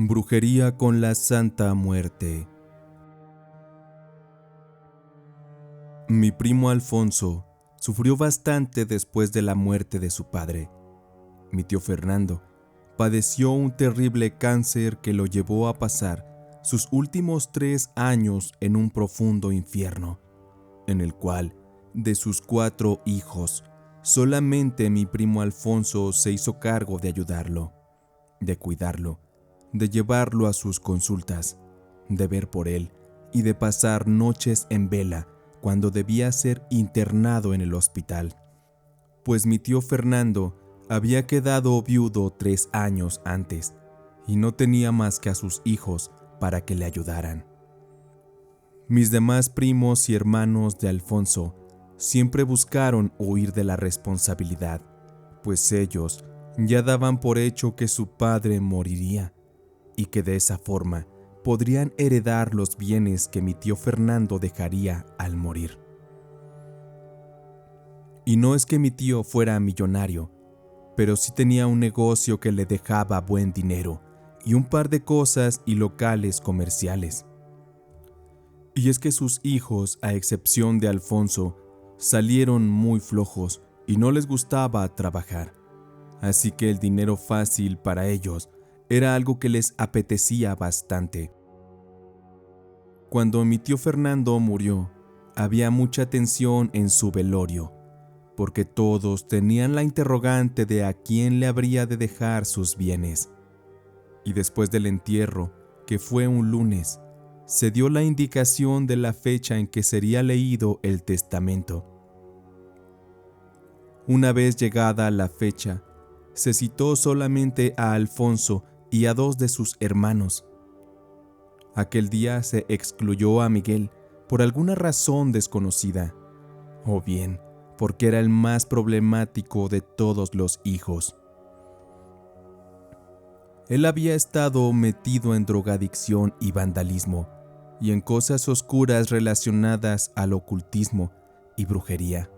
Brujería con la Santa Muerte. Mi primo Alfonso sufrió bastante después de la muerte de su padre. Mi tío Fernando padeció un terrible cáncer que lo llevó a pasar sus últimos 3 años en un profundo infierno, en el cual, de sus 4 hijos, solamente mi primo Alfonso se hizo cargo de ayudarlo, de cuidarlo, de llevarlo a sus consultas, de ver por él y de pasar noches en vela cuando debía ser internado en el hospital. Pues mi tío Fernando había quedado viudo 3 años antes y no tenía más que a sus hijos para que le ayudaran. Mis demás primos y hermanos de Alfonso siempre buscaron huir de la responsabilidad, pues ellos ya daban por hecho que su padre moriría y que de esa forma podrían heredar los bienes que mi tío Fernando dejaría al morir. Y no es que mi tío fuera millonario, pero sí tenía un negocio que le dejaba buen dinero y un par de cosas y locales comerciales. Y es que sus hijos, a excepción de Alfonso, salieron muy flojos y no les gustaba trabajar, así que el dinero fácil para ellos era algo que les apetecía bastante. Cuando mi tío Fernando murió, había mucha tensión en su velorio, porque todos tenían la interrogante de a quién le habría de dejar sus bienes. Y después del entierro, que fue un lunes, se dio la indicación de la fecha en que sería leído el testamento. Una vez llegada la fecha, se citó solamente a Alfonso y a 2 de sus hermanos. Aquel día se excluyó a Miguel por alguna razón desconocida, o bien porque era el más problemático de todos los hijos. Él había estado metido en drogadicción y vandalismo, y en cosas oscuras relacionadas al ocultismo y brujería.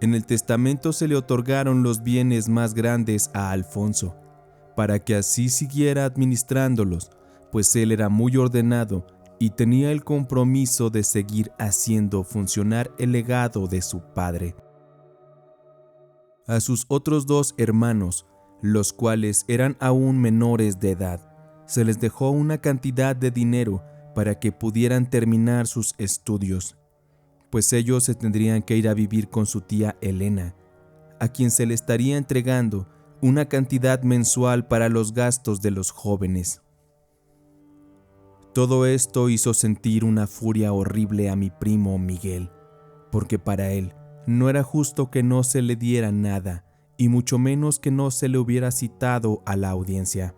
En el testamento se le otorgaron los bienes más grandes a Alfonso, para que así siguiera administrándolos, pues él era muy ordenado y tenía el compromiso de seguir haciendo funcionar el legado de su padre. A sus otros 2 hermanos, los cuales eran aún menores de edad, se les dejó una cantidad de dinero para que pudieran terminar sus estudios, pues ellos se tendrían que ir a vivir con su tía Elena, a quien se le estaría entregando una cantidad mensual para los gastos de los jóvenes. Todo esto hizo sentir una furia horrible a mi primo Miguel, porque para él no era justo que no se le diera nada, y mucho menos que no se le hubiera citado a la audiencia.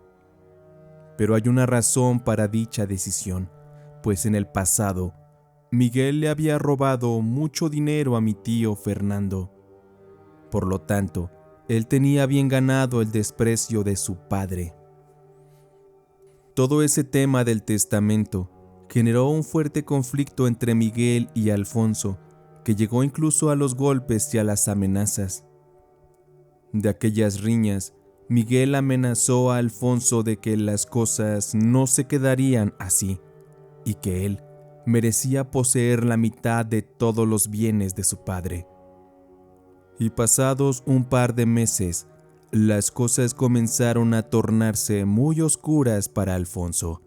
Pero hay una razón para dicha decisión, pues en el pasado, Miguel le había robado mucho dinero a mi tío Fernando. Por lo tanto, él tenía bien ganado el desprecio de su padre. Todo ese tema del testamento generó un fuerte conflicto entre Miguel y Alfonso, que llegó incluso a los golpes y a las amenazas. De aquellas riñas, Miguel amenazó a Alfonso de que las cosas no se quedarían así, y que él merecía poseer la mitad de todos los bienes de su padre. Y pasados un par de meses, las cosas comenzaron a tornarse muy oscuras para Alfonso.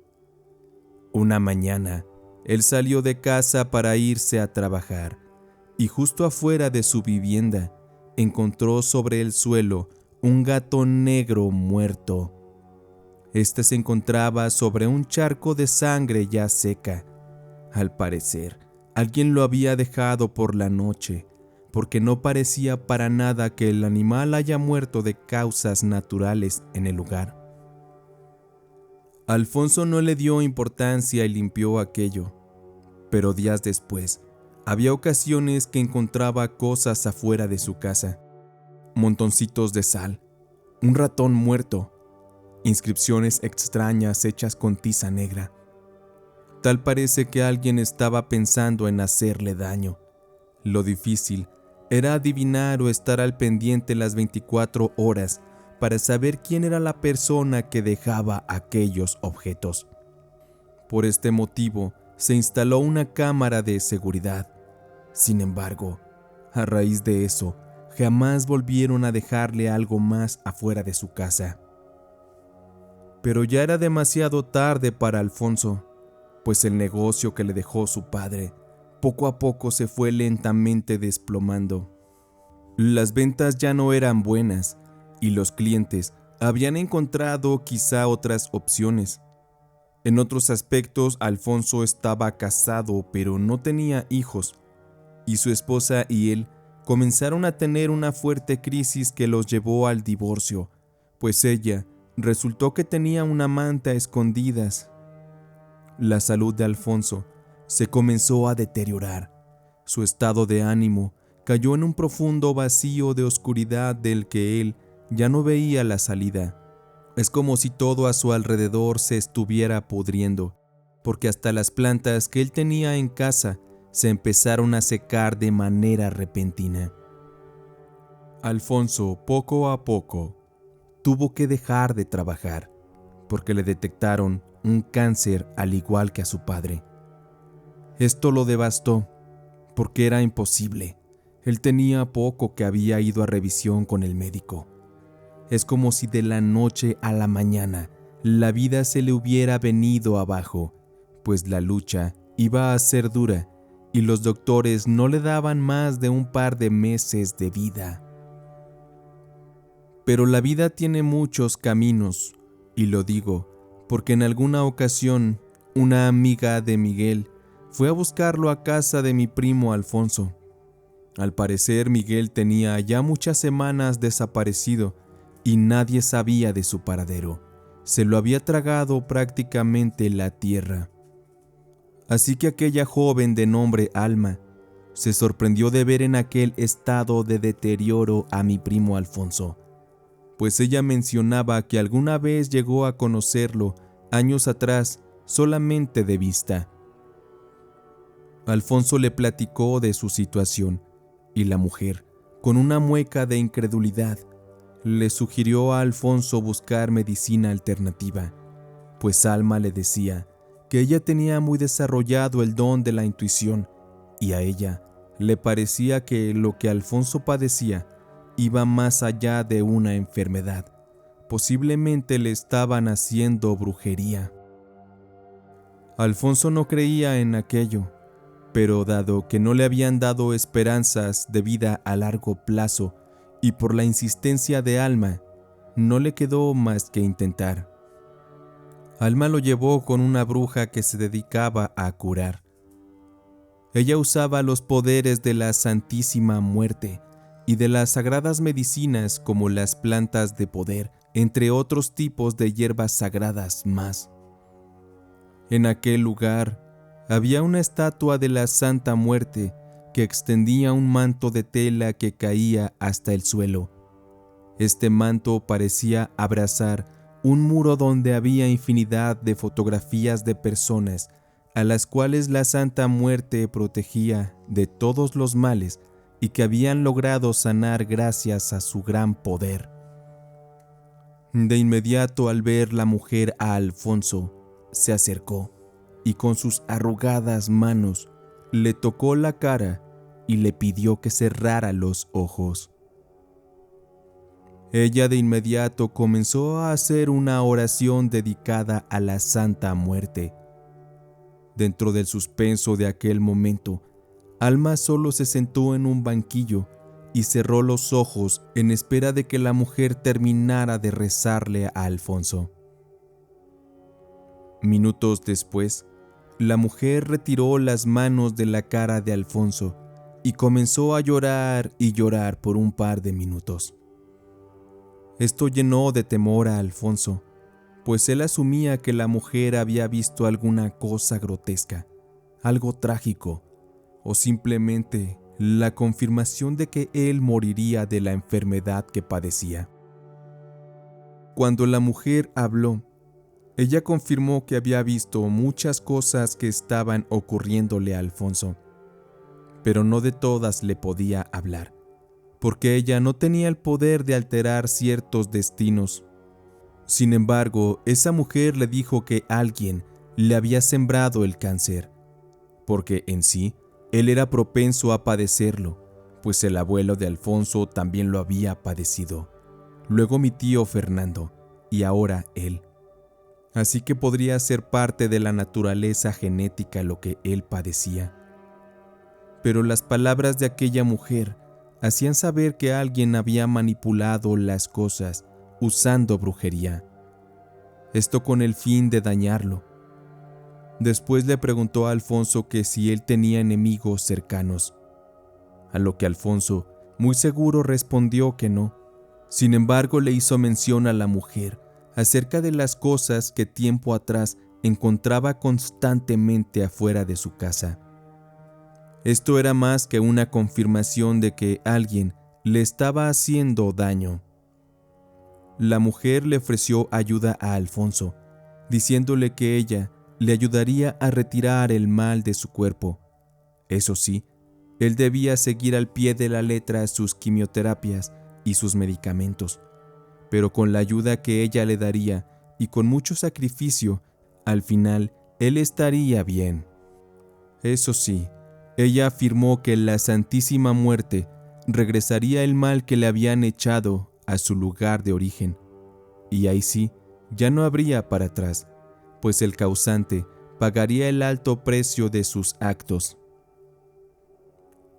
Una mañana, él salió de casa para irse a trabajar, y justo afuera de su vivienda, encontró sobre el suelo un gato negro muerto. Este se encontraba sobre un charco de sangre ya seca. Al parecer, alguien lo había dejado por la noche, porque no parecía para nada que el animal haya muerto de causas naturales en el lugar. Alfonso no le dio importancia y limpió aquello, pero días después, había ocasiones que encontraba cosas afuera de su casa: montoncitos de sal, un ratón muerto, inscripciones extrañas hechas con tiza negra. Tal parece que alguien estaba pensando en hacerle daño. Lo difícil era adivinar o estar al pendiente las 24 horas para saber quién era la persona que dejaba aquellos objetos. Por este motivo, se instaló una cámara de seguridad. Sin embargo, a raíz de eso, jamás volvieron a dejarle algo más afuera de su casa. Pero ya era demasiado tarde para Alfonso, pues el negocio que le dejó su padre poco a poco se fue lentamente desplomando. Las ventas ya no eran buenas y los clientes habían encontrado quizá otras opciones. En otros aspectos, Alfonso estaba casado pero no tenía hijos, y su esposa y él comenzaron a tener una fuerte crisis que los llevó al divorcio, pues ella resultó que tenía un amante a escondidas. La salud de Alfonso se comenzó a deteriorar. Su estado de ánimo cayó en un profundo vacío de oscuridad del que él ya no veía la salida. Es como si todo a su alrededor se estuviera pudriendo, porque hasta las plantas que él tenía en casa se empezaron a secar de manera repentina. Alfonso, poco a poco, tuvo que dejar de trabajar, porque le detectaron un cáncer al igual que a su padre. Esto lo devastó, porque era imposible. Él tenía poco que había ido a revisión con el médico. Es como si de la noche a la mañana la vida se le hubiera venido abajo, pues la lucha iba a ser dura y los doctores no le daban más de un par de meses de vida. Pero la vida tiene muchos caminos, y lo digo porque en alguna ocasión una amiga de Miguel fue a buscarlo a casa de mi primo Alfonso. Al parecer, Miguel tenía ya muchas semanas desaparecido y nadie sabía de su paradero. Se lo había tragado prácticamente la tierra. Así que aquella joven de nombre Alma se sorprendió de ver en aquel estado de deterioro a mi primo Alfonso, pues ella mencionaba que alguna vez llegó a conocerlo años atrás solamente de vista. Alfonso le platicó de su situación y la mujer, con una mueca de incredulidad, le sugirió a Alfonso buscar medicina alternativa, pues Alma le decía que ella tenía muy desarrollado el don de la intuición y a ella le parecía que lo que Alfonso padecía iba más allá de una enfermedad. Posiblemente le estaban haciendo brujería. Alfonso no creía en aquello, pero dado que no le habían dado esperanzas de vida a largo plazo y por la insistencia de Alma, no le quedó más que intentar. Alma lo llevó con una bruja que se dedicaba a curar. Ella usaba los poderes de la Santísima Muerte y de las sagradas medicinas como las plantas de poder, entre otros tipos de hierbas sagradas más. En aquel lugar había una estatua de la Santa Muerte que extendía un manto de tela que caía hasta el suelo. Este manto parecía abrazar un muro donde había infinidad de fotografías de personas a las cuales la Santa Muerte protegía de todos los males y que habían logrado sanar gracias a su gran poder. De inmediato, al ver la mujer a Alfonso, se acercó y con sus arrugadas manos le tocó la cara y le pidió que cerrara los ojos. Ella de inmediato comenzó a hacer una oración dedicada a la Santa Muerte. Dentro del suspenso de aquel momento, Alma solo se sentó en un banquillo y cerró los ojos en espera de que la mujer terminara de rezarle a Alfonso. Minutos después, la mujer retiró las manos de la cara de Alfonso y comenzó a llorar y llorar por un par de minutos. Esto llenó de temor a Alfonso, pues él asumía que la mujer había visto alguna cosa grotesca, algo trágico, o simplemente la confirmación de que él moriría de la enfermedad que padecía. Cuando la mujer habló, ella confirmó que había visto muchas cosas que estaban ocurriéndole a Alfonso, pero no de todas le podía hablar, porque ella no tenía el poder de alterar ciertos destinos. Sin embargo, esa mujer le dijo que alguien le había sembrado el cáncer, porque en sí, él era propenso a padecerlo, pues el abuelo de Alfonso también lo había padecido, luego mi tío Fernando, y ahora él. Así que podría ser parte de la naturaleza genética lo que él padecía. Pero las palabras de aquella mujer hacían saber que alguien había manipulado las cosas usando brujería, esto con el fin de dañarlo. Después le preguntó a Alfonso que si él tenía enemigos cercanos, a lo que Alfonso, muy seguro, respondió que no. Sin embargo, le hizo mención a la mujer acerca de las cosas que tiempo atrás encontraba constantemente afuera de su casa. Esto era más que una confirmación de que alguien le estaba haciendo daño. La mujer le ofreció ayuda a Alfonso, diciéndole que ella le ayudaría a retirar el mal de su cuerpo. Eso sí, él debía seguir al pie de la letra sus quimioterapias y sus medicamentos, pero con la ayuda que ella le daría y con mucho sacrificio, al final él estaría bien. Eso sí, ella afirmó que la Santísima Muerte regresaría el mal que le habían echado a su lugar de origen, y ahí sí, ya no habría para atrás, pues el causante pagaría el alto precio de sus actos.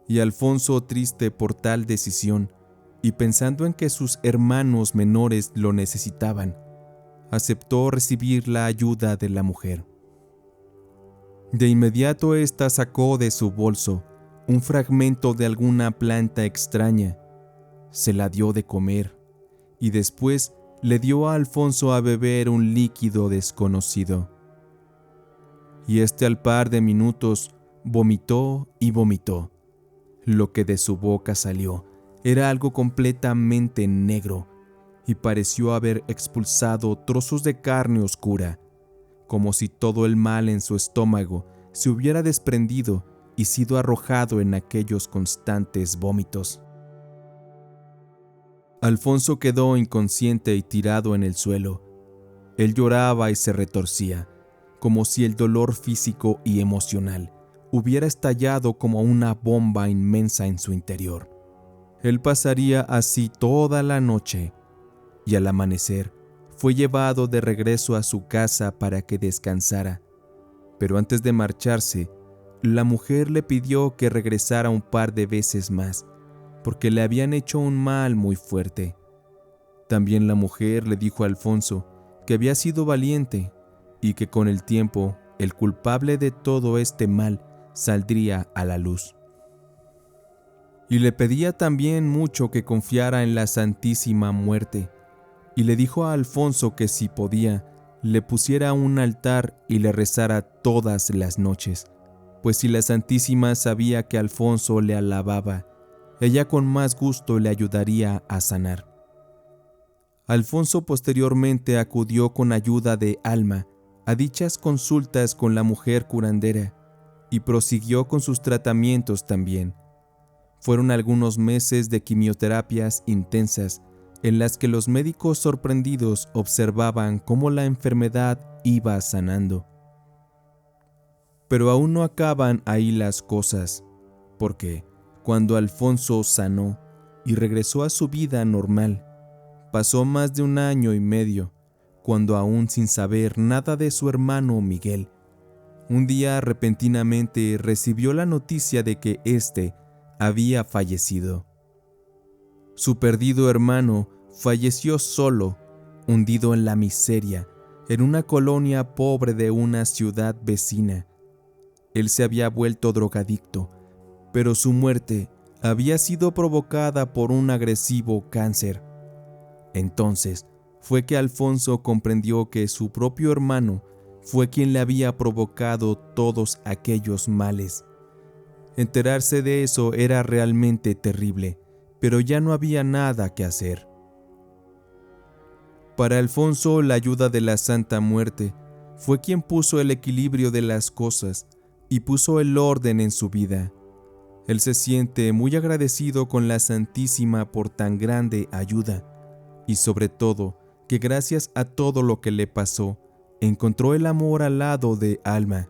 Y Alfonso, triste por tal decisión, y pensando en que sus hermanos menores lo necesitaban, aceptó recibir la ayuda de la mujer. De inmediato ésta sacó de su bolso un fragmento de alguna planta extraña, se la dio de comer, y después le dio a Alfonso a beber un líquido desconocido. Y al par de minutos vomitó y vomitó. Lo que de su boca salió era algo completamente negro y pareció haber expulsado trozos de carne oscura, como si todo el mal en su estómago se hubiera desprendido y sido arrojado en aquellos constantes vómitos. Alfonso quedó inconsciente y tirado en el suelo. Él lloraba y se retorcía, como si el dolor físico y emocional hubiera estallado como una bomba inmensa en su interior. Él pasaría así toda la noche, y al amanecer fue llevado de regreso a su casa para que descansara. Pero antes de marcharse, la mujer le pidió que regresara un par de veces más, porque le habían hecho un mal muy fuerte. También la mujer le dijo a Alfonso que había sido valiente y que con el tiempo el culpable de todo este mal saldría a la luz. Y le pedía también mucho que confiara en la Santísima Muerte, y le dijo a Alfonso que si podía, le pusiera un altar y le rezara todas las noches, pues si la Santísima sabía que Alfonso le alababa, ella con más gusto le ayudaría a sanar. Alfonso posteriormente acudió con ayuda de Alma a dichas consultas con la mujer curandera y prosiguió con sus tratamientos también. Fueron algunos meses de quimioterapias intensas en las que los médicos sorprendidos observaban cómo la enfermedad iba sanando. Pero aún no acaban ahí las cosas, porque cuando Alfonso sanó y regresó a su vida normal, pasó más de 1 año y medio, cuando aún sin saber nada de su hermano Miguel, un día repentinamente recibió la noticia de que éste había fallecido. Su perdido hermano falleció solo, hundido en la miseria, en una colonia pobre de una ciudad vecina. Él se había vuelto drogadicto, pero su muerte había sido provocada por un agresivo cáncer. Entonces fue que Alfonso comprendió que su propio hermano fue quien le había provocado todos aquellos males. Enterarse de eso era realmente terrible, pero ya no había nada que hacer. Para Alfonso, la ayuda de la Santa Muerte fue quien puso el equilibrio de las cosas y puso el orden en su vida. Él se siente muy agradecido con la Santísima por tan grande ayuda y sobre todo que gracias a todo lo que le pasó, encontró el amor al lado de Alma.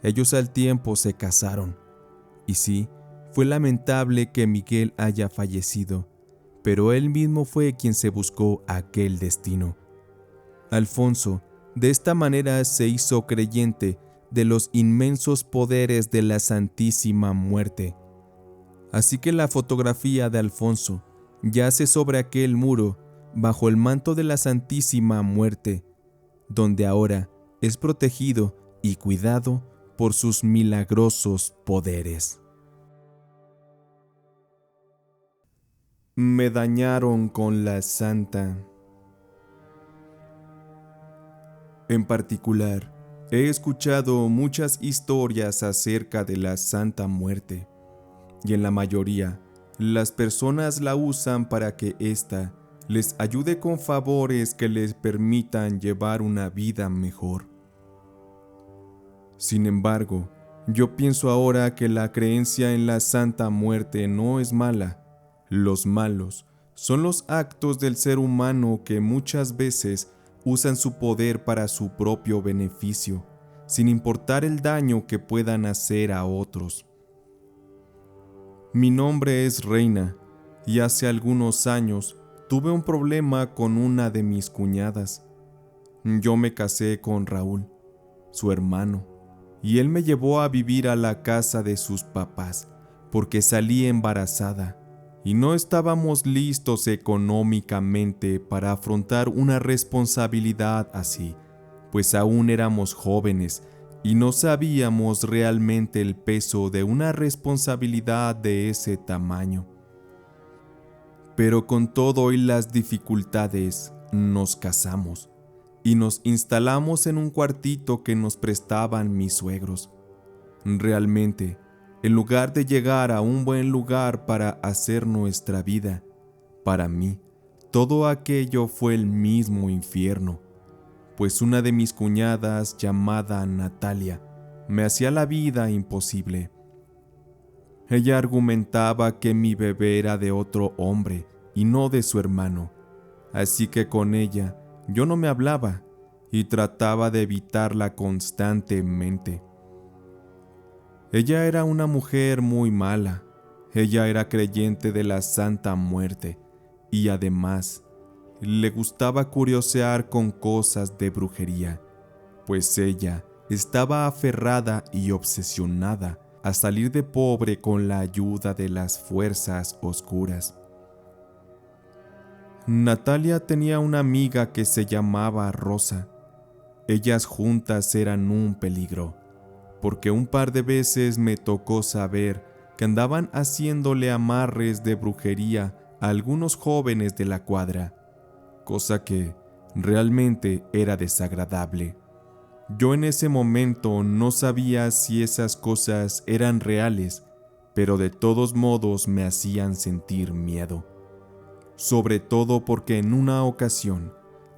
Ellos al tiempo se casaron. Y sí, fue lamentable que Miguel haya fallecido, pero él mismo fue quien se buscó aquel destino. Alfonso, de esta manera se hizo creyente de los inmensos poderes de la Santísima Muerte. Así que la fotografía de Alfonso yace sobre aquel muro bajo el manto de la Santísima Muerte, donde ahora es protegido y cuidado por sus milagrosos poderes. Me dañaron con la Santa. En particular, he escuchado muchas historias acerca de la Santa Muerte, y en la mayoría, las personas la usan para que ésta les ayude con favores que les permitan llevar una vida mejor. Sin embargo, yo pienso ahora que la creencia en la Santa Muerte no es mala. Los malos son los actos del ser humano que muchas veces usan su poder para su propio beneficio, sin importar el daño que puedan hacer a otros. Mi nombre es Reina, y hace algunos años tuve un problema con una de mis cuñadas. Yo me casé con Raúl, su hermano, y él me llevó a vivir a la casa de sus papás, porque salí embarazada, y no estábamos listos económicamente para afrontar una responsabilidad así, pues aún éramos jóvenes y no sabíamos realmente el peso de una responsabilidad de ese tamaño. Pero con todo y las dificultades, nos casamos y nos instalamos en un cuartito que nos prestaban mis suegros. Realmente, en lugar de llegar a un buen lugar para hacer nuestra vida, para mí, todo aquello fue el mismo infierno, pues una de mis cuñadas, llamada Natalia, me hacía la vida imposible. Ella argumentaba que mi bebé era de otro hombre y no de su hermano, así que con ella yo no me hablaba y trataba de evitarla constantemente. Ella era una mujer muy mala. Ella era creyente de la Santa Muerte y además le gustaba curiosear con cosas de brujería, pues ella estaba aferrada y obsesionada a salir de pobre con la ayuda de las fuerzas oscuras. Natalia tenía una amiga que se llamaba Rosa. Ellas juntas eran un peligro, porque un par de veces me tocó saber que andaban haciéndole amarres de brujería a algunos jóvenes de la cuadra, cosa que realmente era desagradable. Yo en ese momento no sabía si esas cosas eran reales, pero de todos modos me hacían sentir miedo. Sobre todo porque en una ocasión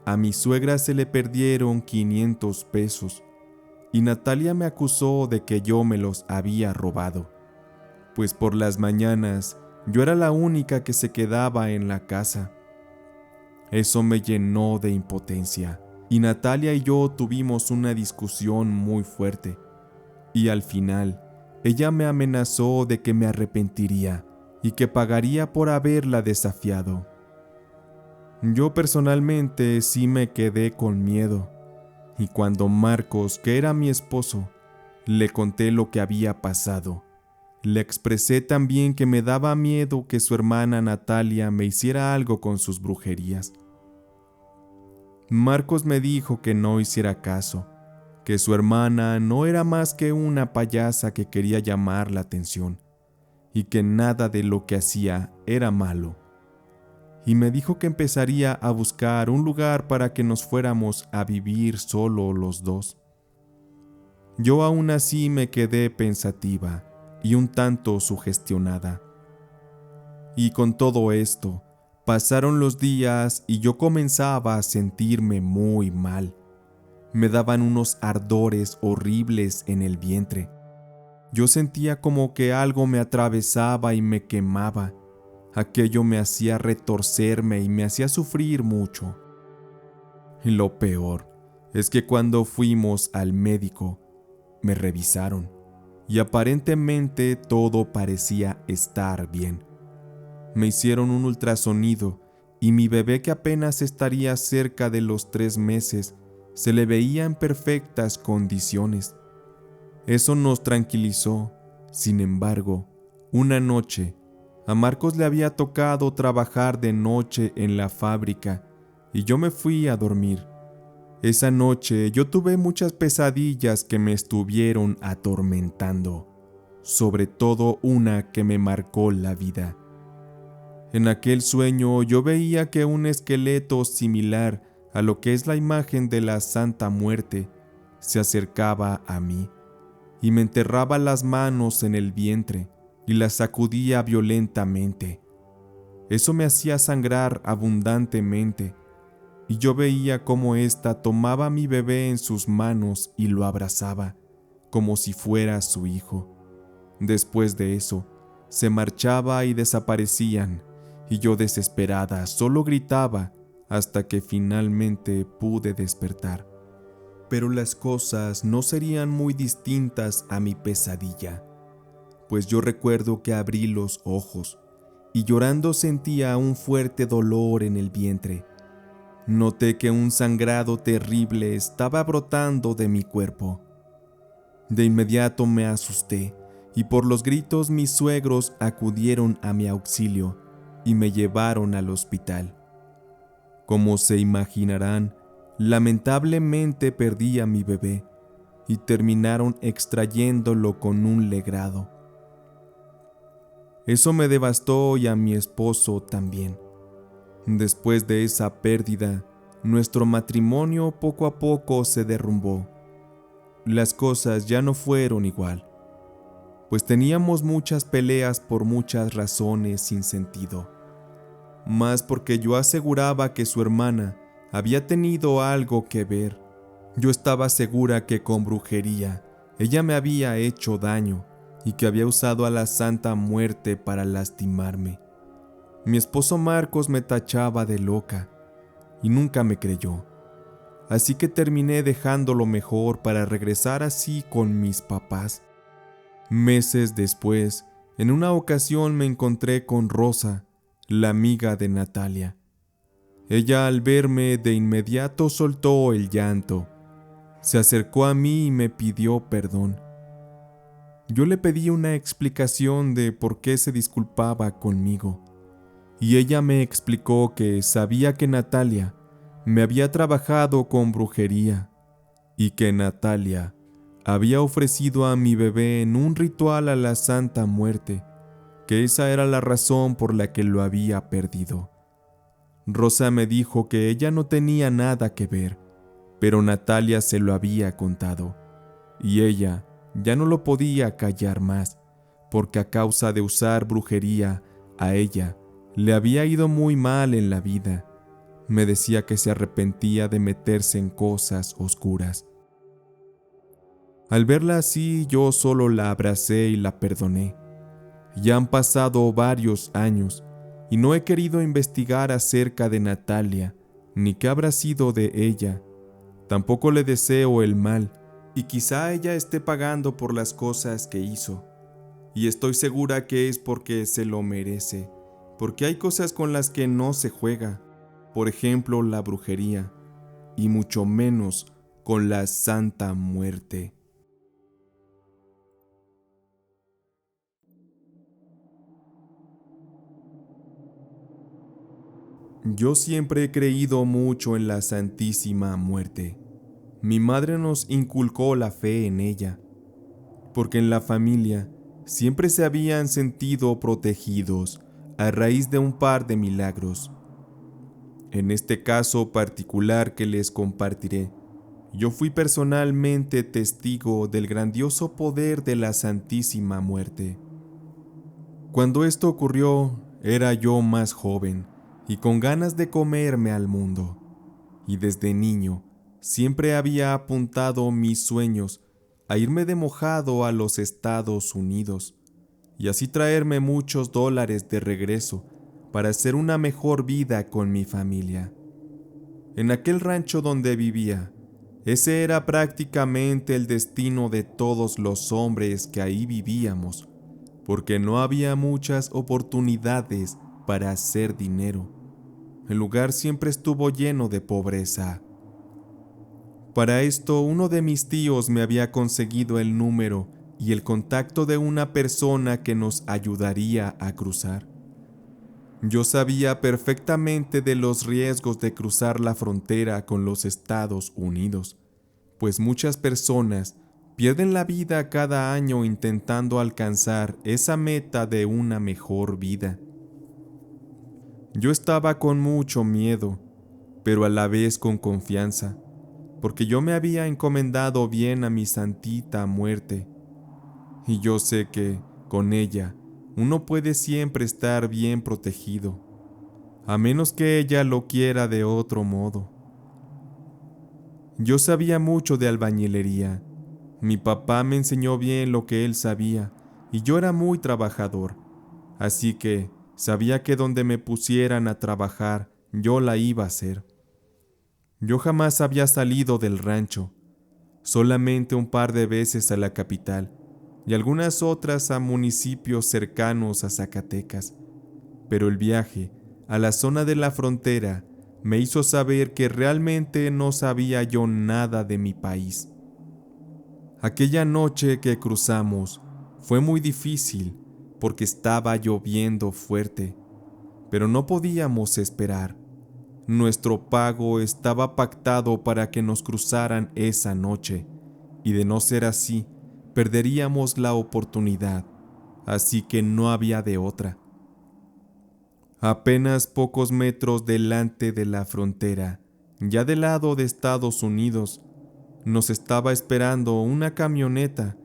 a mi suegra se le perdieron 500 pesos y Natalia me acusó de que yo me los había robado, pues por las mañanas yo era la única que se quedaba en la casa. Eso me llenó de impotencia y Natalia y yo tuvimos una discusión muy fuerte y al final ella me amenazó de que me arrepentiría y que pagaría por haberla desafiado. Yo personalmente sí me quedé con miedo, y cuando Marcos, que era mi esposo, le conté lo que había pasado, le expresé también que me daba miedo que su hermana Natalia me hiciera algo con sus brujerías. Marcos me dijo que no hiciera caso, que su hermana no era más que una payasa que quería llamar la atención, y que nada de lo que hacía era malo. Y me dijo que empezaría a buscar un lugar para que nos fuéramos a vivir solo los dos. Yo aún así me quedé pensativa y un tanto sugestionada. Y con todo esto, pasaron los días y yo comenzaba a sentirme muy mal. Me daban unos ardores horribles en el vientre. Yo sentía como que algo me atravesaba y me quemaba. Aquello me hacía retorcerme y me hacía sufrir mucho. Y lo peor es que cuando fuimos al médico, me revisaron y aparentemente todo parecía estar bien. Me hicieron un ultrasonido y mi bebé, que apenas estaría cerca de los 3 meses, se le veía en perfectas condiciones. Eso nos tranquilizó. Sin embargo, una noche, a Marcos le había tocado trabajar de noche en la fábrica y yo me fui a dormir. Esa noche yo tuve muchas pesadillas que me estuvieron atormentando, sobre todo una que me marcó la vida. En aquel sueño yo veía que un esqueleto similar a lo que es la imagen de la Santa Muerte se acercaba a mí y me enterraba las manos en el vientre y las sacudía violentamente. Eso me hacía sangrar abundantemente y yo veía cómo ésta tomaba a mi bebé en sus manos y lo abrazaba como si fuera su hijo. Después de eso, se marchaba y desaparecían, y yo desesperada solo gritaba hasta que finalmente pude despertar. Pero las cosas no serían muy distintas a mi pesadilla, pues yo recuerdo que abrí los ojos y llorando sentía un fuerte dolor en el vientre. Noté que un sangrado terrible estaba brotando de mi cuerpo. De inmediato me asusté y por los gritos mis suegros acudieron a mi auxilio y me llevaron al hospital. Como se imaginarán, lamentablemente perdí a mi bebé y terminaron extrayéndolo con un legrado. Eso me devastó y a mi esposo también. Después de esa pérdida, nuestro matrimonio poco a poco se derrumbó. Las cosas ya no fueron igual, pues teníamos muchas peleas por muchas razones sin sentido. Más porque yo aseguraba que su hermana había tenido algo que ver. Yo estaba segura que con brujería ella me había hecho daño y que había usado a la Santa Muerte para lastimarme. Mi esposo Marcos me tachaba de loca y nunca me creyó. Así que terminé dejándolo mejor para regresar así con mis papás. Meses después, en una ocasión me encontré con Rosa, la amiga de Natalia. Ella al verme de inmediato soltó el llanto. Se acercó a mí y me pidió perdón. Yo le pedí una explicación de por qué se disculpaba conmigo, y ella me explicó que sabía que Natalia me había trabajado con brujería y que Natalia había ofrecido a mi bebé en un ritual a la Santa Muerte, que esa era la razón por la que lo había perdido. Rosa me dijo que ella no tenía nada que ver, pero Natalia se lo había contado, y ella ya no lo podía callar más, porque a causa de usar brujería, a ella le había ido muy mal en la vida. Me decía que se arrepentía de meterse en cosas oscuras. Al verla así, yo solo la abracé y la perdoné. Ya han pasado varios años y no he querido investigar acerca de Natalia, ni qué habrá sido de ella. Tampoco le deseo el mal, y quizá ella esté pagando por las cosas que hizo. Y estoy segura que es porque se lo merece, porque hay cosas con las que no se juega, por ejemplo la brujería, y mucho menos con la Santa Muerte. Yo siempre he creído mucho en la Santísima Muerte. Mi madre nos inculcó la fe en ella, porque en la familia siempre se habían sentido protegidos a raíz de un par de milagros. En este caso particular que les compartiré, yo fui personalmente testigo del grandioso poder de la Santísima Muerte. Cuando esto ocurrió, era yo más joven y con ganas de comerme al mundo, y desde niño siempre había apuntado mis sueños a irme de mojado a los Estados Unidos y así traerme muchos dólares de regreso para hacer una mejor vida con mi familia. En aquel rancho donde vivía, ese era prácticamente el destino de todos los hombres que ahí vivíamos, porque no había muchas oportunidades para hacer dinero. El lugar siempre estuvo lleno de pobreza. Para esto, uno de mis tíos me había conseguido el número y el contacto de una persona que nos ayudaría a cruzar. Yo sabía perfectamente de los riesgos de cruzar la frontera con los Estados Unidos, pues muchas personas pierden la vida cada año intentando alcanzar esa meta de una mejor vida. Yo estaba con mucho miedo, pero a la vez con confianza, porque yo me había encomendado bien a mi santita muerte, y yo sé que, con ella, uno puede siempre estar bien protegido, a menos que ella lo quiera de otro modo. Yo sabía mucho de albañilería. Mi papá me enseñó bien lo que él sabía, y yo era muy trabajador, así que sabía que donde me pusieran a trabajar, yo la iba a hacer. Yo jamás había salido del rancho, solamente un par de veces a la capital y algunas otras a municipios cercanos a Zacatecas, pero el viaje a la zona de la frontera me hizo saber que realmente no sabía yo nada de mi país. Aquella noche que cruzamos fue muy difícil porque estaba lloviendo fuerte, pero no podíamos esperar. Nuestro pago estaba pactado para que nos cruzaran esa noche, y de no ser así, perderíamos la oportunidad, así que no había de otra. Apenas pocos metros delante de la frontera, ya del lado de Estados Unidos, nos estaba esperando una camioneta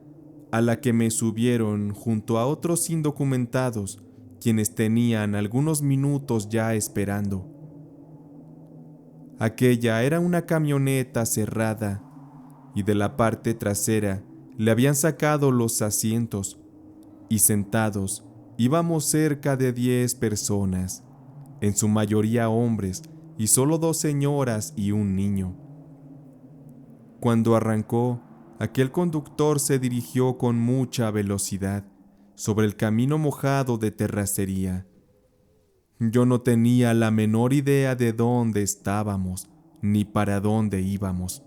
a la que me subieron junto a otros indocumentados, quienes tenían algunos minutos ya esperando. Aquella era una camioneta cerrada y de la parte trasera le habían sacado los asientos y sentados íbamos cerca de 10 personas, en su mayoría hombres y solo 2 señoras y un niño. Cuando arrancó, aquel conductor se dirigió con mucha velocidad sobre el camino mojado de terracería. Yo no tenía la menor idea de dónde estábamos, ni para dónde íbamos.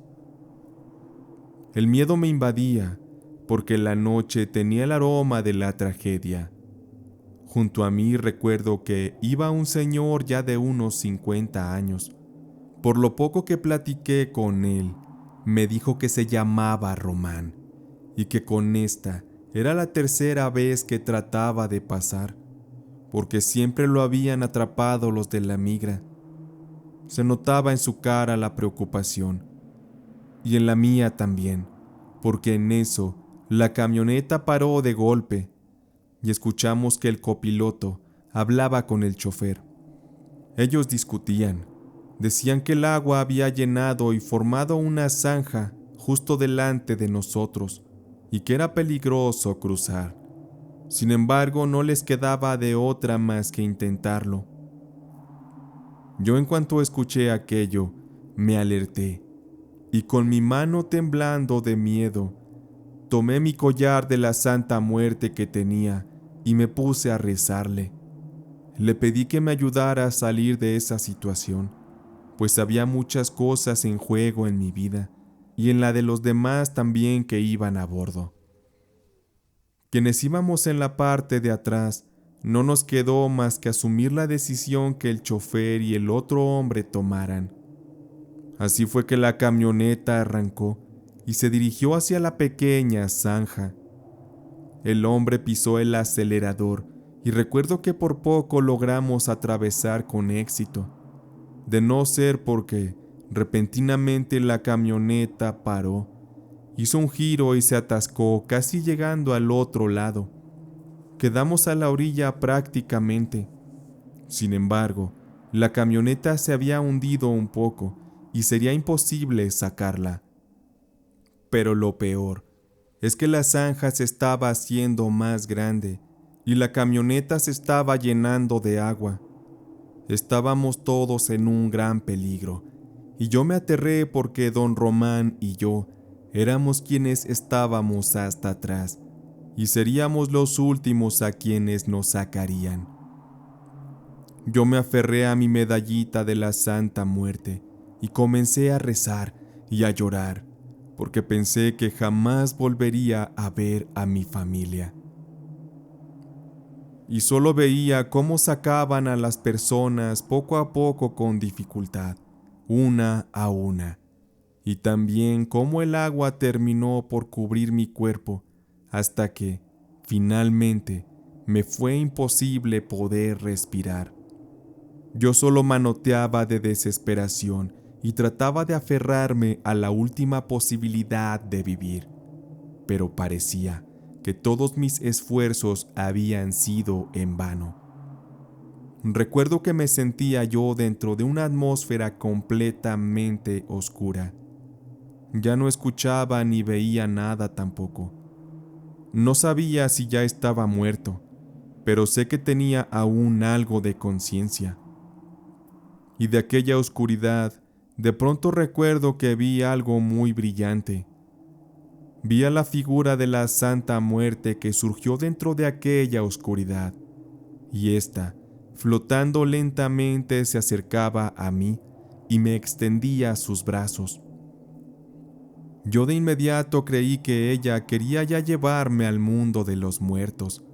El miedo me invadía, porque la noche tenía el aroma de la tragedia. Junto a mí recuerdo que iba un señor ya de unos 50 años. Por lo poco que platiqué con él, me dijo que se llamaba Román, y que con esta era la tercera vez que trataba de pasar, porque siempre lo habían atrapado los de la migra. Se notaba en su cara la preocupación, y en la mía también, porque en eso la camioneta paró de golpe, y escuchamos que el copiloto hablaba con el chofer. Ellos discutían, decían que el agua había llenado y formado una zanja justo delante de nosotros, y que era peligroso cruzar. Sin embargo, no les quedaba de otra más que intentarlo. Yo, en cuanto escuché aquello, me alerté, y con mi mano temblando de miedo, tomé mi collar de la Santa Muerte que tenía y me puse a rezarle. Le pedí que me ayudara a salir de esa situación, pues había muchas cosas en juego en mi vida, y en la de los demás también que iban a bordo. Quienes íbamos en la parte de atrás, no nos quedó más que asumir la decisión que el chofer y el otro hombre tomaran. Así fue que la camioneta arrancó y se dirigió hacia la pequeña zanja. El hombre pisó el acelerador y recuerdo que por poco logramos atravesar con éxito, de no ser porque repentinamente la camioneta paró. Hizo un giro y se atascó, casi llegando al otro lado. Quedamos a la orilla prácticamente. Sin embargo, la camioneta se había hundido un poco y sería imposible sacarla. Pero lo peor es que la zanja se estaba haciendo más grande y la camioneta se estaba llenando de agua. Estábamos todos en un gran peligro, y yo me aterré porque don Román y yo éramos quienes estábamos hasta atrás, y seríamos los últimos a quienes nos sacarían. Yo me aferré a mi medallita de la Santa Muerte y comencé a rezar y a llorar, porque pensé que jamás volvería a ver a mi familia. Y solo veía cómo sacaban a las personas poco a poco con dificultad, una a una, y también cómo el agua terminó por cubrir mi cuerpo hasta que, finalmente, me fue imposible poder respirar. Yo solo manoteaba de desesperación y trataba de aferrarme a la última posibilidad de vivir, pero parecía que todos mis esfuerzos habían sido en vano. Recuerdo que me sentía yo dentro de una atmósfera completamente oscura. Ya no escuchaba ni veía nada tampoco. No sabía si ya estaba muerto, pero sé que tenía aún algo de conciencia. Y de aquella oscuridad, de pronto recuerdo que vi algo muy brillante. Vi a la figura de la Santa Muerte que surgió dentro de aquella oscuridad, y ésta, flotando lentamente, se acercaba a mí y me extendía sus brazos. Yo de inmediato creí que ella quería ya llevarme al mundo de los muertos,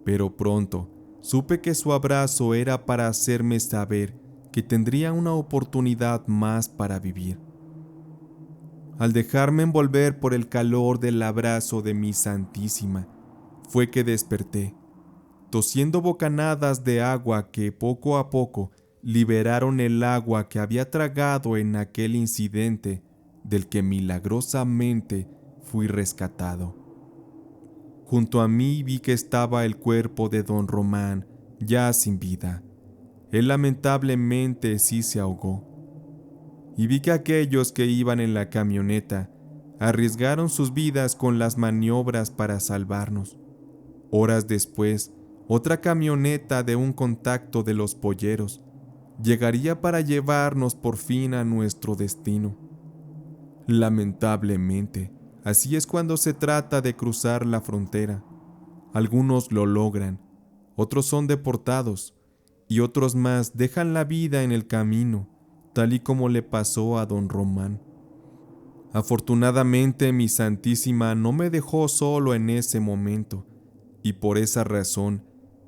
pero pronto supe que su abrazo era para hacerme saber que tendría una oportunidad más para vivir. Al dejarme envolver por el calor del abrazo de mi Santísima, fue que desperté, tosiendo bocanadas de agua que poco a poco liberaron el agua que había tragado en aquel incidente del que milagrosamente fui rescatado. Junto a mí vi que estaba el cuerpo de don Román, ya sin vida. Él lamentablemente sí se ahogó. Y vi que aquellos que iban en la camioneta arriesgaron sus vidas con las maniobras para salvarnos. Horas después, otra camioneta de un contacto de los polleros llegaría para llevarnos por fin a nuestro destino. Lamentablemente, así es cuando se trata de cruzar la frontera. Algunos lo logran, otros son deportados, y otros más dejan la vida en el camino, tal y como le pasó a don Román. Afortunadamente, mi Santísima no me dejó solo en ese momento, y por esa razón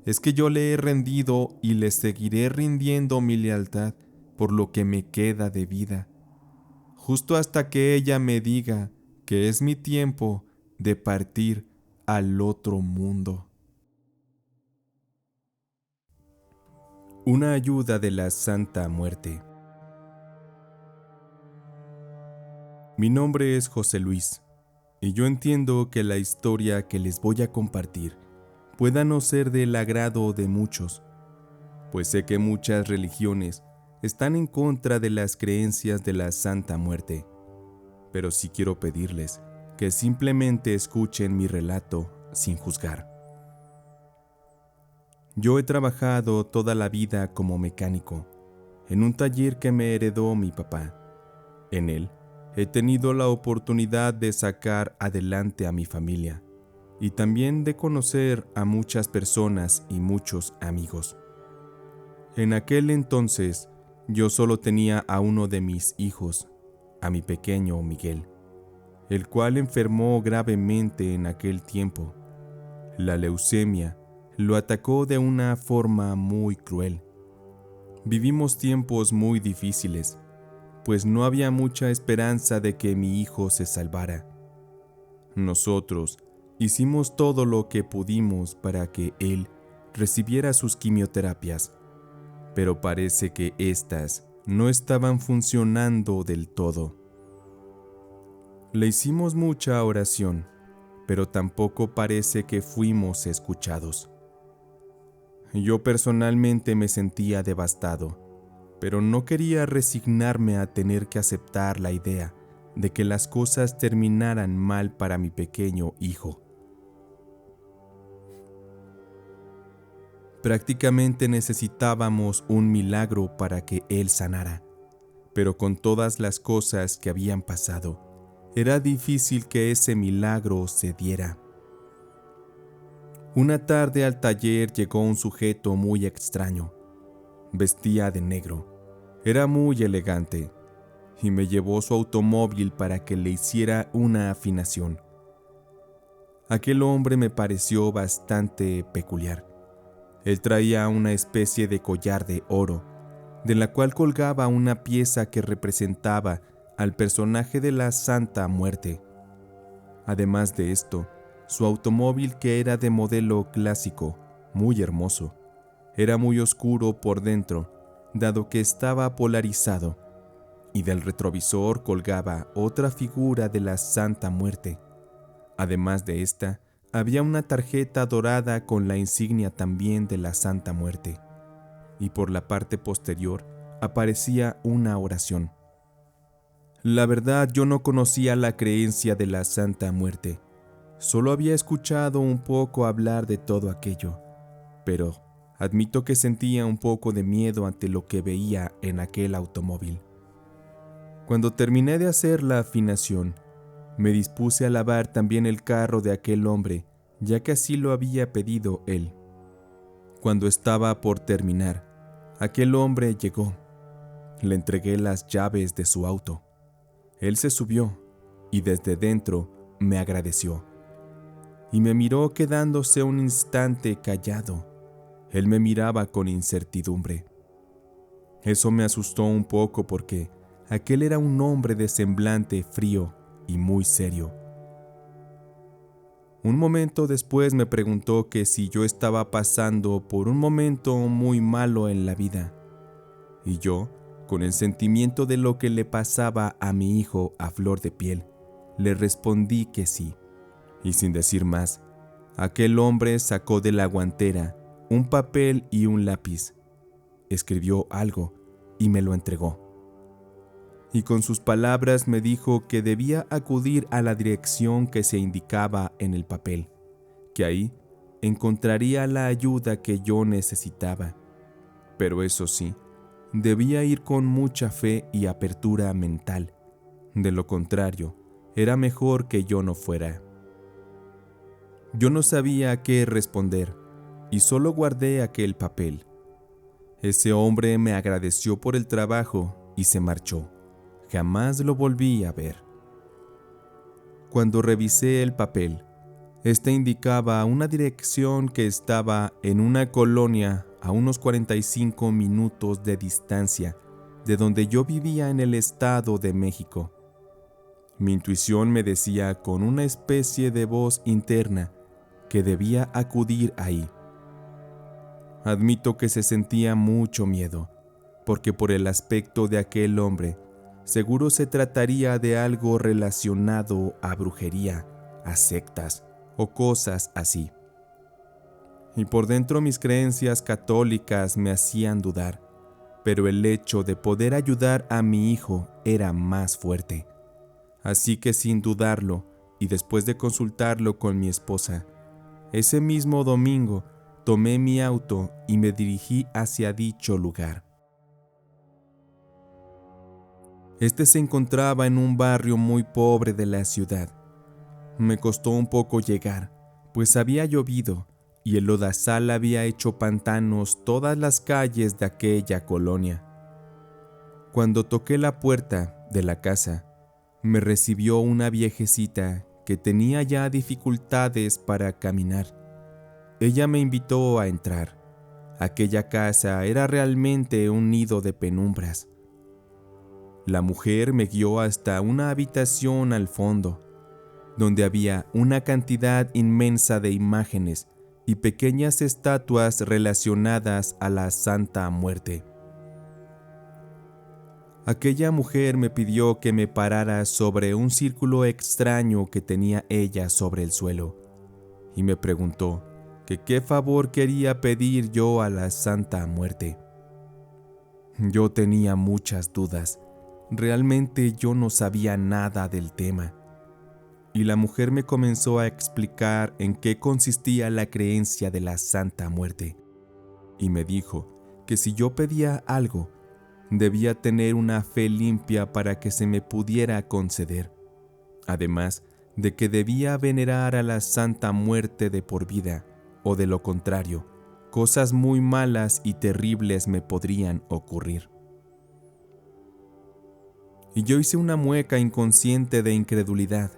es que yo le he rendido y le seguiré rindiendo mi lealtad por lo que me queda de vida, justo hasta que ella me diga que es mi tiempo de partir al otro mundo. Una ayuda de la Santa Muerte. Mi nombre es José Luis, y yo entiendo que la historia que les voy a compartir pueda no ser del agrado de muchos, pues sé que muchas religiones están en contra de las creencias de la Santa Muerte, pero sí quiero pedirles que simplemente escuchen mi relato sin juzgar. Yo he trabajado toda la vida como mecánico, en un taller que me heredó mi papá. En él he tenido la oportunidad de sacar adelante a mi familia y también de conocer a muchas personas y muchos amigos. En aquel entonces, yo solo tenía a uno de mis hijos, a mi pequeño Miguel, el cual enfermó gravemente en aquel tiempo. La leucemia lo atacó de una forma muy cruel. Vivimos tiempos muy difíciles, pues no había mucha esperanza de que mi hijo se salvara. Nosotros hicimos todo lo que pudimos para que él recibiera sus quimioterapias, pero parece que éstas no estaban funcionando del todo. Le hicimos mucha oración, pero tampoco parece que fuimos escuchados. Yo personalmente me sentía devastado, pero no quería resignarme a tener que aceptar la idea de que las cosas terminaran mal para mi pequeño hijo. Prácticamente necesitábamos un milagro para que él sanara, pero con todas las cosas que habían pasado, era difícil que ese milagro se diera. Una tarde al taller llegó un sujeto muy extraño. Vestía de negro, era muy elegante y me llevó su automóvil para que le hiciera una afinación. Aquel hombre me pareció bastante peculiar. Él traía una especie de collar de oro, de la cual colgaba una pieza que representaba al personaje de la Santa Muerte. Además de esto, su automóvil, que era de modelo clásico, muy hermoso, era muy oscuro por dentro, dado que estaba polarizado, y del retrovisor colgaba otra figura de la Santa Muerte. Además de esta, había una tarjeta dorada con la insignia también de la Santa Muerte, y por la parte posterior aparecía una oración. La verdad, yo no conocía la creencia de la Santa Muerte. Solo había escuchado un poco hablar de todo aquello, pero admito que sentía un poco de miedo ante lo que veía en aquel automóvil. Cuando terminé de hacer la afinación, me dispuse a lavar también el carro de aquel hombre, ya que así lo había pedido él. Cuando estaba por terminar, aquel hombre llegó. Le entregué las llaves de su auto. Él se subió y desde dentro me agradeció. Y me miró quedándose un instante callado. Él me miraba con incertidumbre. Eso me asustó un poco porque aquel era un hombre de semblante frío y muy serio. Un momento después me preguntó que si yo estaba pasando por un momento muy malo en la vida. Y yo, con el sentimiento de lo que le pasaba a mi hijo a flor de piel, le respondí que sí. Y sin decir más, aquel hombre sacó de la guantera un papel y un lápiz. Escribió algo y me lo entregó. Y con sus palabras me dijo que debía acudir a la dirección que se indicaba en el papel, que ahí encontraría la ayuda que yo necesitaba. Pero eso sí, debía ir con mucha fe y apertura mental. De lo contrario, era mejor que yo no fuera. Yo no sabía qué responder y solo guardé aquel papel. Ese hombre me agradeció por el trabajo y se marchó. Jamás lo volví a ver. Cuando revisé el papel, este indicaba una dirección que estaba en una colonia a unos 45 minutos de distancia de donde yo vivía en el Estado de México. Mi intuición me decía con una especie de voz interna que debía acudir ahí. Admito que se sentía mucho miedo, porque por el aspecto de aquel hombre, seguro se trataría de algo relacionado a brujería, a sectas o cosas así. Y por dentro mis creencias católicas me hacían dudar, pero el hecho de poder ayudar a mi hijo era más fuerte. Así que sin dudarlo, y después de consultarlo con mi esposa, ese mismo domingo tomé mi auto y me dirigí hacia dicho lugar. Este se encontraba en un barrio muy pobre de la ciudad. Me costó un poco llegar, pues había llovido y el lodazal había hecho pantanos todas las calles de aquella colonia. Cuando toqué la puerta de la casa, me recibió una viejecita que tenía ya dificultades para caminar. Ella me invitó a entrar. Aquella casa era realmente un nido de penumbras. La mujer me guió hasta una habitación al fondo, donde había una cantidad inmensa de imágenes y pequeñas estatuas relacionadas a la Santa Muerte. Aquella mujer me pidió que me parara sobre un círculo extraño que tenía ella sobre el suelo, y me preguntó que qué favor quería pedir yo a la Santa Muerte. Yo tenía muchas dudas, Realmente yo no sabía nada del tema. Y la mujer me comenzó a explicar en qué consistía la creencia de la Santa Muerte. Y me dijo que si yo pedía algo, debía tener una fe limpia para que se me pudiera conceder. Además de que debía venerar a la Santa Muerte de por vida, o de lo contrario, cosas muy malas y terribles me podrían ocurrir. Y yo hice una mueca inconsciente de incredulidad,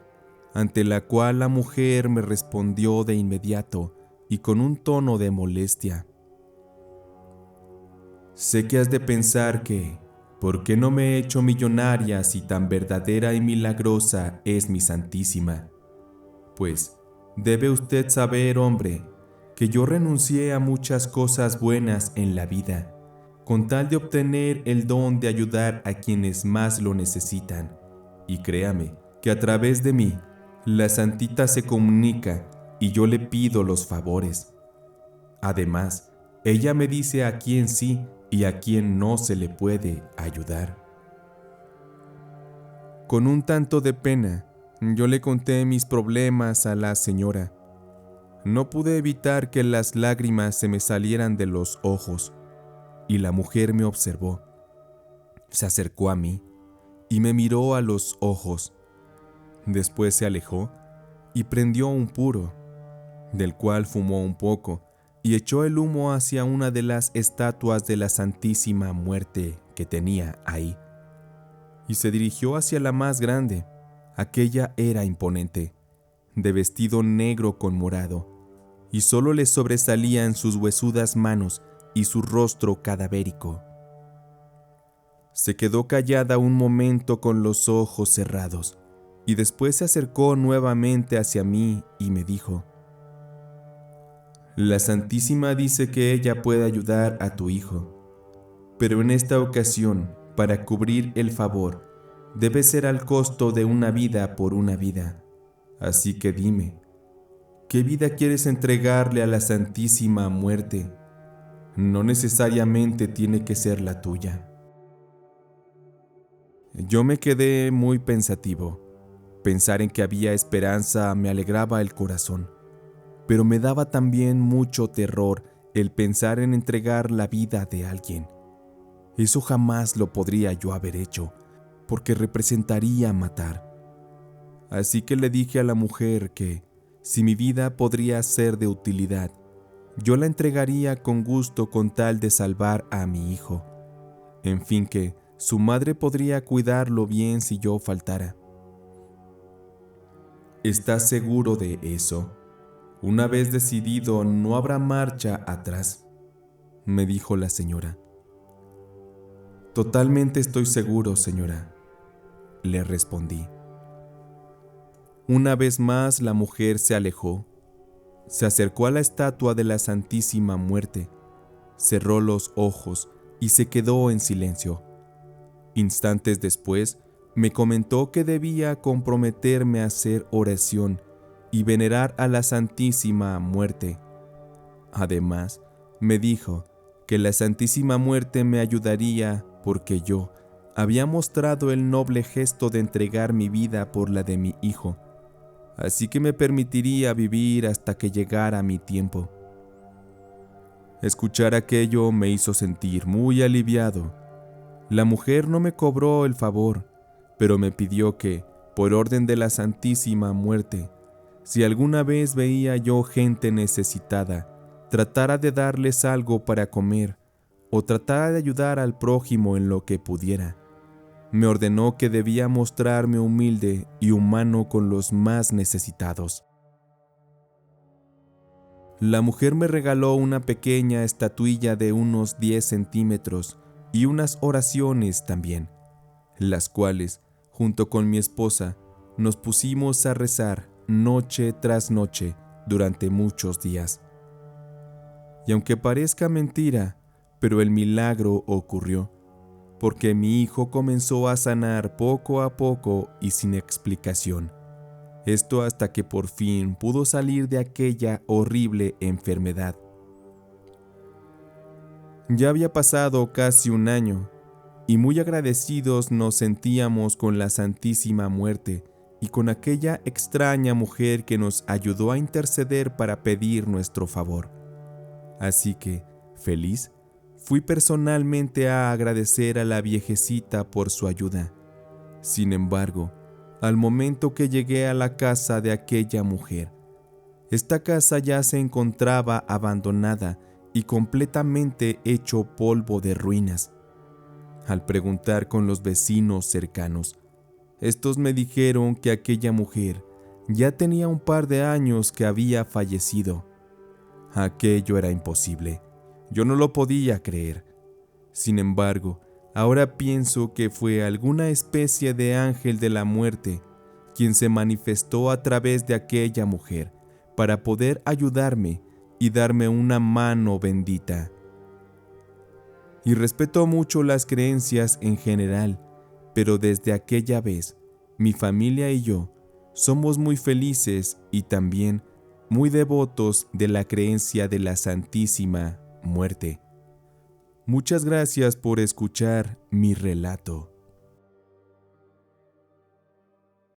ante la cual la mujer me respondió de inmediato y con un tono de molestia: sé que has de pensar que, ¿por qué no me he hecho millonaria si tan verdadera y milagrosa es mi Santísima? Pues, debe usted saber, hombre, que yo renuncié a muchas cosas buenas en la vida, con tal de obtener el don de ayudar a quienes más lo necesitan. Y créame que a través de mí, la Santita se comunica y yo le pido los favores. Además, ella me dice a quién sí y a quién no se le puede ayudar. Con un tanto de pena, yo le conté mis problemas a la señora. No pude evitar que las lágrimas se me salieran de los ojos, y la mujer me observó. Se acercó a mí y me miró a los ojos. Después se alejó y prendió un puro, del cual fumó un poco, y echó el humo hacia una de las estatuas de la Santísima Muerte que tenía ahí, y se dirigió hacia la más grande. Aquella era imponente, de vestido negro con morado, y solo le sobresalían sus huesudas manos y su rostro cadavérico. Se quedó callada un momento con los ojos cerrados, y después se acercó nuevamente hacia mí y me dijo: la Santísima dice que ella puede ayudar a tu hijo, pero en esta ocasión, para cubrir el favor, debe ser al costo de una vida por una vida. Así que dime, ¿qué vida quieres entregarle a la Santísima Muerte? No necesariamente tiene que ser la tuya. Yo me quedé muy pensativo. Pensar en que había esperanza me alegraba el corazón, pero me daba también mucho terror el pensar en entregar la vida de alguien. Eso jamás lo podría yo haber hecho, porque representaría matar. Así que le dije a la mujer que, si mi vida podría ser de utilidad, yo la entregaría con gusto con tal de salvar a mi hijo. En fin, que su madre podría cuidarlo bien si yo faltara. ¿Estás seguro de eso? Una vez decidido, no habrá marcha atrás, me dijo la señora. Totalmente estoy seguro, señora, le respondí. Una vez más la mujer se alejó, se acercó a la estatua de la Santísima Muerte, cerró los ojos y se quedó en silencio. Instantes después, me comentó que debía comprometerme a hacer oración y venerar a la Santísima Muerte. Además, me dijo que la Santísima Muerte me ayudaría porque yo había mostrado el noble gesto de entregar mi vida por la de mi hijo, así que me permitiría vivir hasta que llegara mi tiempo. Escuchar aquello me hizo sentir muy aliviado. La mujer no me cobró el favor, pero me pidió que, por orden de la Santísima Muerte, si alguna vez veía yo gente necesitada, tratara de darles algo para comer o tratara de ayudar al prójimo en lo que pudiera. Me ordenó que debía mostrarme humilde y humano con los más necesitados. La mujer me regaló una pequeña estatuilla de unos 10 centímetros y unas oraciones también, las cuales, junto con mi esposa, nos pusimos a rezar noche tras noche durante muchos días. Y aunque parezca mentira, pero el milagro ocurrió, porque mi hijo comenzó a sanar poco a poco y sin explicación. Esto hasta que por fin pudo salir de aquella horrible enfermedad. Ya había pasado casi un año, y muy agradecidos nos sentíamos con la Santísima Muerte y con aquella extraña mujer que nos ayudó a interceder para pedir nuestro favor. Así que, feliz, fui personalmente a agradecer a la viejecita por su ayuda. Sin embargo, al momento que llegué a la casa de aquella mujer, esta casa ya se encontraba abandonada y completamente hecho polvo de ruinas. Al preguntar con los vecinos cercanos, estos me dijeron que aquella mujer ya tenía un par de años que había fallecido. Aquello era imposible. Yo no lo podía creer. Sin embargo, ahora pienso que fue alguna especie de ángel de la muerte quien se manifestó a través de aquella mujer para poder ayudarme y darme una mano bendita. Y respeto mucho las creencias en general, pero desde aquella vez, mi familia y yo somos muy felices y también muy devotos de la creencia de la Santísima Muerte. Muchas gracias por escuchar mi relato.